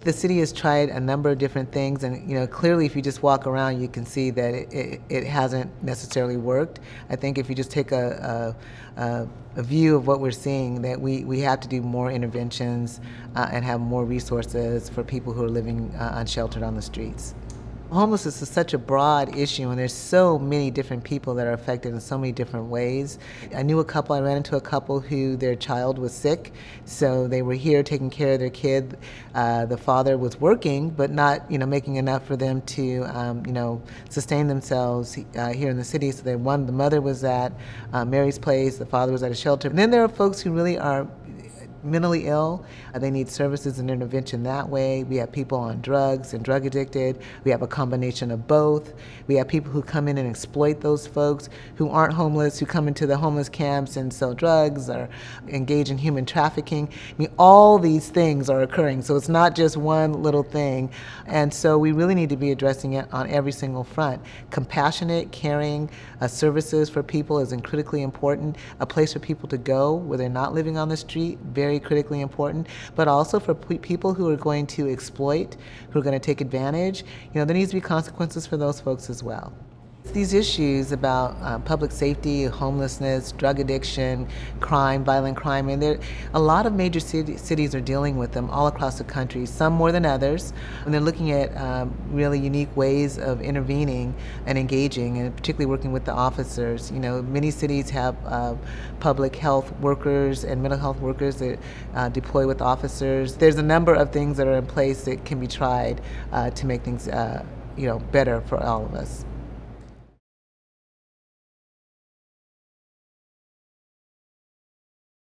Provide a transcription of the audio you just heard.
The city has tried a number of different things, and clearly, if you just walk around, you can see that it hasn't necessarily worked. I think if you just take a view of what we're seeing, that we have to do more interventions and have more resources for people who are living unsheltered on the streets. Homelessness is such a broad issue, and there's so many different people that are affected in so many different ways. I ran into a couple who their child was sick, so they were here taking care of their kid. The father was working, but not, making enough for them to, sustain themselves here in the city. So the mother was at Mary's place, the father was at a shelter. And then there are folks who really are mentally ill. They need services and intervention that way. We have people on drugs and drug addicted. We have a combination of both. We have people who come in and exploit those folks who aren't homeless, who come into the homeless camps and sell drugs or engage in human trafficking. I mean, all these things are occurring, so it's not just one little thing. And so we really need to be addressing it on every single front. Compassionate, caring services for people is critically important. A place for people to go where they're not living on the street, very critically important, but also for people who are going to exploit, who are going to take advantage, there needs to be consequences for those folks as well. These issues about public safety, homelessness, drug addiction, crime, violent crime, and a lot of major cities are dealing with them all across the country, some more than others. And they're looking at really unique ways of intervening and engaging, and particularly working with the officers. Many cities have public health workers and mental health workers that deploy with officers. There's a number of things that are in place that can be tried to make things better for all of us.